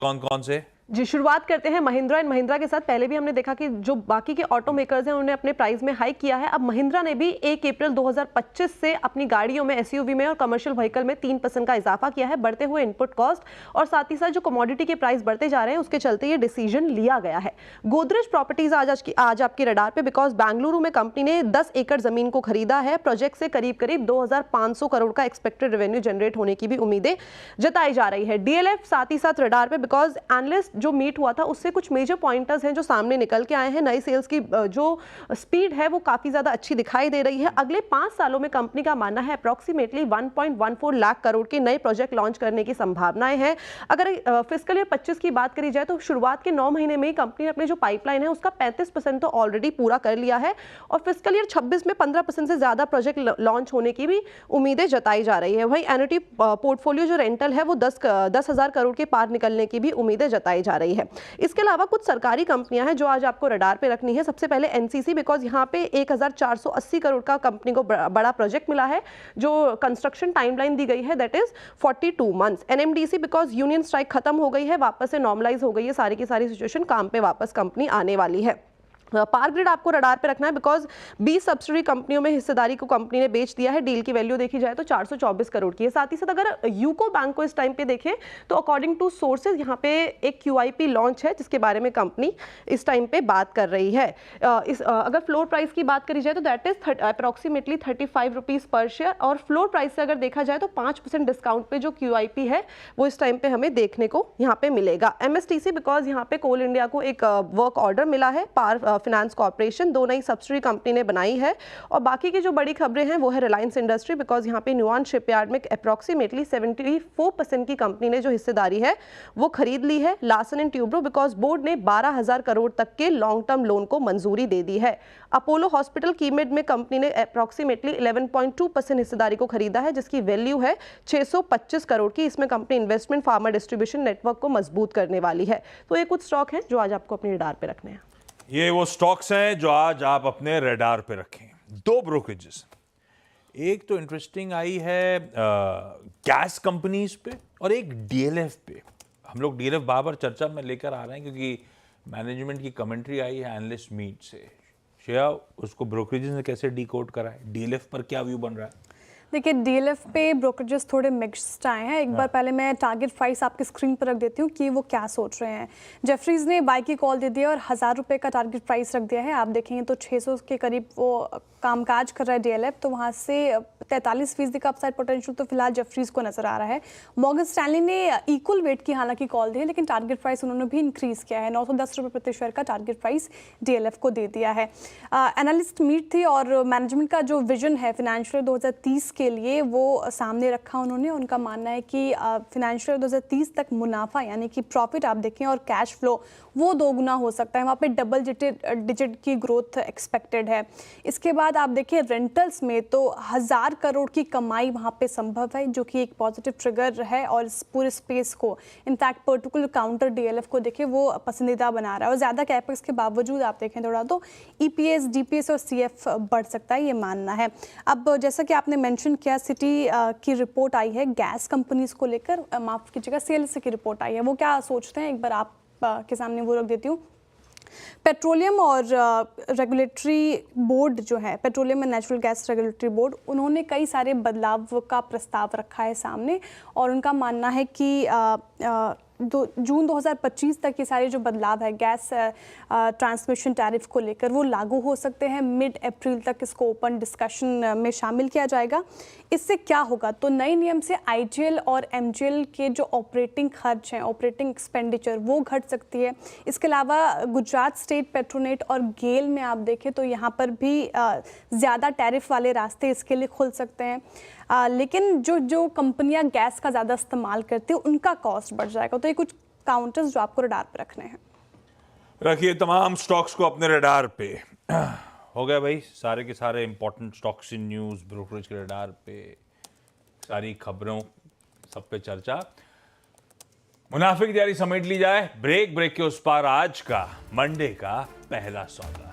कौन कौन से? जी, शुरुआत करते हैं महिंद्रा एंड महिंद्रा के साथ। पहले भी हमने देखा कि जो बाकी के ऑटो मेकर्स हैं उन्होंने अपने प्राइस में हाइक किया है। अब महिंद्रा ने भी 1 अप्रैल 2025 से अपनी गाड़ियों में, एसयूवी में और कमर्शियल व्हीकल में 3% का इजाफा किया है, बढ़ते हुए इनपुट कॉस्ट और साथ ही साथ जो कमोडिटी के प्राइस बढ़ते जा रहे हैं उसके चलते ये डिसीजन लिया गया है। गोदरेज प्रॉपर्टीज आज आपकी रडार पे, बिकॉज बेंगलुरु में कंपनी ने 10 एकड़ जमीन को खरीदा है। प्रोजेक्ट से करीब करीब 2500 करोड़ का एक्सपेक्टेड रेवेन्यू जनरेट होने की भी उम्मीदें जताई जा रही है। डीएलएफ साथ ही साथ रडार पे, बिकॉज एनालिस्ट जो मीट हुआ था उससे कुछ मेजर पॉइंटर्स हैं जो सामने निकल के आए हैं। नई सेल्स की जो स्पीड है वो काफी ज्यादा अच्छी दिखाई दे रही है। अगले 5 सालों में कंपनी का मानना है अप्रोक्सीमेटली 1.14 लाख करोड़ के नए प्रोजेक्ट लॉन्च करने की संभावनाएं हैं। अगर फिस्कल ईयर 25 की बात करी जाए तो शुरुआत के 9 महीने में कंपनी ने अपनी जो पाइपलाइन है उसका 35% तो ऑलरेडी पूरा कर लिया है और फिस्कल ईयर 26 में 15% से ज्यादा प्रोजेक्ट लॉन्च होने की भी उम्मीदें जताई जा रही है। वही एन्युटी पोर्टफोलियो जो रेंटल है वो 10,000 करोड़ के पार निकलने की भी उम्मीदें जताई जा रही है। इसके अलावा कुछ सरकारी कंपनियां हैं जो आज आपको रडार पे रखनी है। सबसे पहले एनसीसी, बिकॉज यहाँ पे 1480 करोड़ का कंपनी को बड़ा प्रोजेक्ट मिला है। जो कंस्ट्रक्शन टाइमलाइन दी गई है that is 42 months. NMDC, because union strike खत्म हो गई है, वापस से नॉर्मलाइज हो गई है सारी की सारी सिचुएशन, काम पे वापस कंपनी आने वाली है। पावर ग्रिड आपको रडार पे रखना है, बिकॉज 20 सब्सिडी कंपनियों में हिस्सेदारी को कंपनी ने बेच दिया है। डील की वैल्यू देखी जाए तो 424 करोड़ की है। साथ ही साथ अगर यूको बैंक को इस टाइम पे देखें तो अकॉर्डिंग टू सोर्सेज यहाँ पे एक QIP लॉन्च है जिसके बारे में कंपनी इस टाइम पे बात कर रही है। अगर फ्लोर प्राइस की बात करी जाए तो दैट इज अप्रॉक्सीमेटली 35 रुपीज़ पर शेयर और फ्लोर प्राइस से अगर देखा जाए तो 5% डिस्काउंट पे जो QIP है वो इस टाइम पे हमें देखने को यहाँ पे मिलेगा। MSTC, बिकॉज यहाँ पे कोल इंडिया को एक वर्क ऑर्डर मिला है। पावर फाइनेंस कॉर्पोरेशन 2 नई सब्सिडी कंपनी ने बनाई है और बाकी की जो बड़ी खबरें हैं वो है रिलायंस इंडस्ट्री, बिकॉज यहाँ पे नुआन शिपयार्ड में अप्रॉक्सीमेटली 74% की कंपनी ने जो हिस्सेदारी है वो खरीद ली है। Larsen and Toubro, because board ने 12,000 करोड़ तक के लॉन्ग टर्म लोन को मंजूरी दे दी है। अपोलो हॉस्पिटल कीमेड में कंपनी ने अप्रॉक्सीमेटली 11.2% हिस्सेदारी को खरीदा है जिसकी वैल्यू है 625 करोड़ की। इसमें company investment pharma distribution network को मजबूत करने वाली है। तो ये कुछ स्टॉक हैं जो आज आपको अपने रडार पे रखने हैं। ये वो स्टॉक्स हैं जो आज आप अपने रडार पे रखें। 2 ब्रोकरेजेस, एक तो इंटरेस्टिंग आई है गैस कंपनीज पे और एक डीएलएफ पे। हम लोग डीएलएफ बार चर्चा में लेकर आ रहे हैं क्योंकि मैनेजमेंट की कमेंट्री आई है एनालिस्ट मीट से। श्रेया, उसको ब्रोकरेजेस ने कैसे डिकोड करा है? डीएलएफ पर क्या व्यू बन रहा है? देखिए, डीएलएफ पे ब्रोकरेजेस थोड़े मिक्स्ड आए हैं। एक बार पहले मैं टारगेट प्राइस आपकी स्क्रीन पर रख देती हूँ कि वो क्या सोच रहे हैं। जेफरीज ने बाई की कॉल दे दिया और 1000 रुपये का टारगेट प्राइस रख दिया है। आप देखेंगे तो 600 के करीब वो कामकाज कर रहा है डीएलएफ, तो वहाँ से 43% का अपसाइड पोटेंशियल तो फिलहाल जेफरीज को नजर आ रहा है। मॉर्गन स्टैनली ने इक्वल वेट की हालांकि कॉल दी है, लेकिन टारगेट प्राइस उन्होंने भी इंक्रीज किया है। 910 रुपये प्रति शेयर का टारगेट प्राइस डीएलएफ को दे दिया है। एनालिस्ट मीट थी और मैनेजमेंट का जो विजन है फिनेंशियल 2030 के लिए वो सामने रखा उन्होंने। उनका मानना है कि फिनेंशियल 2030 तक मुनाफा यानी कि प्रॉफिट आप देखें और कैश फ्लो वो 2 गुना हो सकता है। वहाँ पे डबल डिजिट की ग्रोथ एक्सपेक्टेड है। इसके बाद आप देखिए रेंटल्स में तो 1000 करोड़ की कमाई वहाँ पे संभव है, जो कि एक पॉजिटिव ट्रिगर है और इस पूरे स्पेस को, इनफैक्ट पर्टिकुलर काउंटर डीएलएफ को देखिए वो पसंदीदा बना रहा है। और ज़्यादा कैपेक्स के बावजूद आप देखें थोड़ा तो EPS, DPS और CF बढ़ सकता है, ये मानना है। अब जैसा कि आपने मेंशन किया, सिटी की रिपोर्ट आई है गैस कंपनीज को लेकर, माफ़ कीजिएगा CLSA की रिपोर्ट आई है। वो क्या सोचते हैं एक बार आप के सामने वो रख देती हूँ। पेट्रोलियम और रेगुलेटरी बोर्ड जो है, petroleum and natural gas regulatory board, उन्होंने कई सारे बदलाव का प्रस्ताव रखा है सामने और उनका मानना है कि जून 2025 तक ये सारे जो बदलाव है गैस ट्रांसमिशन टैरिफ को लेकर वो लागू हो सकते हैं। मिड अप्रैल तक इसको ओपन डिस्कशन में शामिल किया जाएगा। इससे क्या होगा तो नए नियम से IGL और MGL के जो ऑपरेटिंग खर्च हैं, ऑपरेटिंग एक्सपेंडिचर, वो घट सकती है। इसके अलावा गुजरात स्टेट पेट्रोनेट और गेल में आप देखें तो यहाँ पर भी ज़्यादा टैरिफ वाले रास्ते इसके लिए खुल सकते हैं। लेकिन जो कंपनियां गैस का ज़्यादा इस्तेमाल करती हैं उनका कॉस्ट बढ़ जाएगा। तो ये कुछ काउंटर्स जो आपको रडार पे रखने हैं। रखिए तमाम स्टॉक्स को अपने रडार पे। हो गया भाई, सारे के सारे important stocks in news brokerage के रडार पे, सारी खबरों सब पे चर्चा। मुनाफे की तैयारी समेट ली जाए। ब्रेक के उस पार आज का मंडे का पहला सौदा।